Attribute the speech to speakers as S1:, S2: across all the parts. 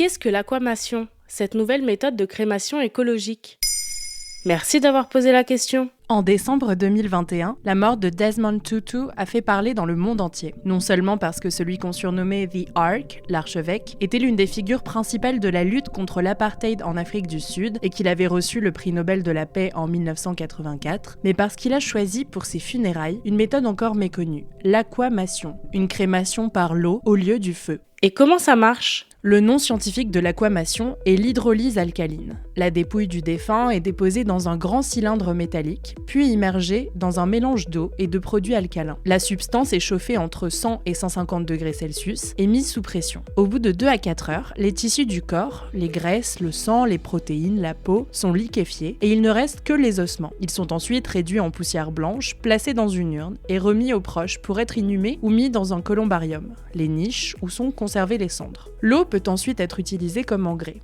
S1: qu'est-ce que l'aquamation, cette nouvelle méthode de crémation écologique? Merci d'avoir posé la question.
S2: En décembre 2021, la mort de Desmond Tutu a fait parler dans le monde entier. Non seulement parce que celui qu'on surnommait The Ark, l'archevêque, était l'une des figures principales de la lutte contre l'apartheid en Afrique du Sud et qu'il avait reçu le prix Nobel de la paix en 1984, mais parce qu'il a choisi pour ses funérailles une méthode encore méconnue, l'aquamation, une crémation par l'eau au lieu du feu.
S1: Et comment ça marche?
S2: Le nom scientifique de l'aquamation est l'hydrolyse alcaline. La dépouille du défunt est déposée dans un grand cylindre métallique, puis immergée dans un mélange d'eau et de produits alcalins. La substance est chauffée entre 100 et 150 degrés Celsius et mise sous pression. Au bout de 2 à 4 heures, les tissus du corps, les graisses, le sang, les protéines, la peau, sont liquéfiés et il ne reste que les ossements. Ils sont ensuite réduits en poussière blanche, placés dans une urne et remis aux proches pour être inhumés ou mis dans un columbarium, les niches où sont conservées les cendres. L'eau peut ensuite être utilisée comme engrais.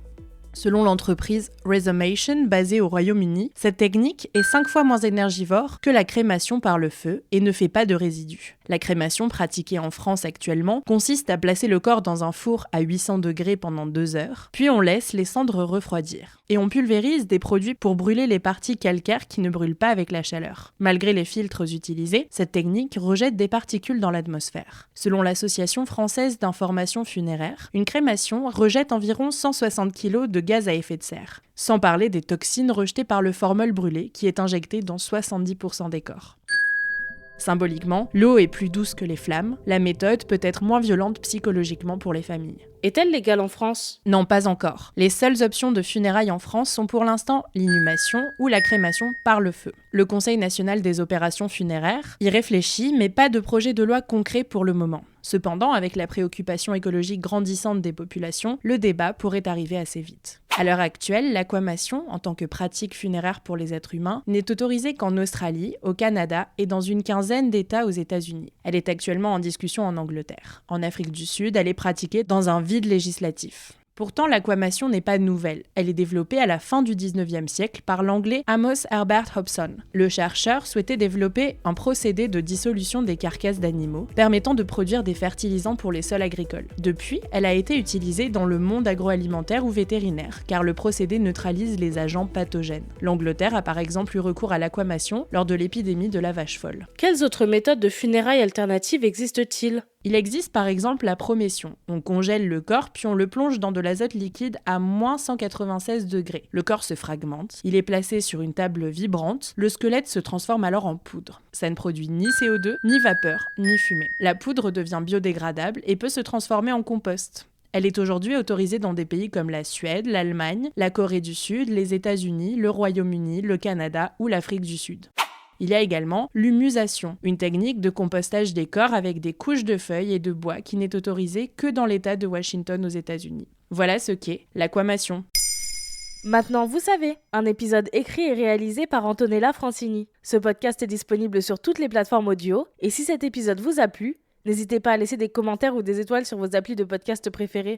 S2: Selon l'entreprise Resomation, basée au Royaume-Uni, cette technique est 5 fois moins énergivore que la crémation par le feu et ne fait pas de résidus. La crémation pratiquée en France actuellement consiste à placer le corps dans un four à 800 degrés pendant 2 heures, puis on laisse les cendres refroidir. Et on pulvérise des produits pour brûler les parties calcaires qui ne brûlent pas avec la chaleur. Malgré les filtres utilisés, cette technique rejette des particules dans l'atmosphère. Selon l'Association française d'information funéraire, une crémation rejette environ 160 kg de gaz à effet de serre, sans parler des toxines rejetées par le formol brûlé qui est injecté dans 70% des corps. Symboliquement, l'eau est plus douce que les flammes, la méthode peut être moins violente psychologiquement pour les familles.
S1: Est-elle légale en France?
S2: Non, pas encore. Les seules options de funérailles en France sont pour l'instant l'inhumation ou la crémation par le feu. Le Conseil national des opérations funéraires y réfléchit, mais pas de projet de loi concret pour le moment. Cependant, avec la préoccupation écologique grandissante des populations, le débat pourrait arriver assez vite. À l'heure actuelle, l'aquamation, en tant que pratique funéraire pour les êtres humains, n'est autorisée qu'en Australie, au Canada et dans une quinzaine d'États aux États-Unis. Elle est actuellement en discussion en Angleterre. En Afrique du Sud, elle est pratiquée dans un vide législatif. Pourtant, l'aquamation n'est pas nouvelle. Elle est développée à la fin du 19e siècle par l'anglais Amos Herbert Hobson. Le chercheur souhaitait développer un procédé de dissolution des carcasses d'animaux, permettant de produire des fertilisants pour les sols agricoles. Depuis, elle a été utilisée dans le monde agroalimentaire ou vétérinaire, car le procédé neutralise les agents pathogènes. L'Angleterre a par exemple eu recours à l'aquamation lors de l'épidémie de la vache folle.
S1: Quelles autres méthodes de funérailles alternatives existent-ils?
S2: Il existe par exemple la prométion. On congèle le corps puis on le plonge dans de l'azote liquide à moins 196 degrés. Le corps se fragmente, il est placé sur une table vibrante, le squelette se transforme alors en poudre. Ça ne produit ni CO2, ni vapeur, ni fumée. La poudre devient biodégradable et peut se transformer en compost. Elle est aujourd'hui autorisée dans des pays comme la Suède, l'Allemagne, la Corée du Sud, les États-Unis, le Royaume-Uni, le Canada ou l'Afrique du Sud. Il y a également l'humusation, une technique de compostage des corps avec des couches de feuilles et de bois qui n'est autorisée que dans l'État de Washington aux États-Unis. Voilà ce qu'est l'aquamation.
S1: Maintenant, vous savez, un épisode écrit et réalisé par Antonella Francini. Ce podcast est disponible sur toutes les plateformes audio, et si cet épisode vous a plu, n'hésitez pas à laisser des commentaires ou des étoiles sur vos applis de podcast préférés.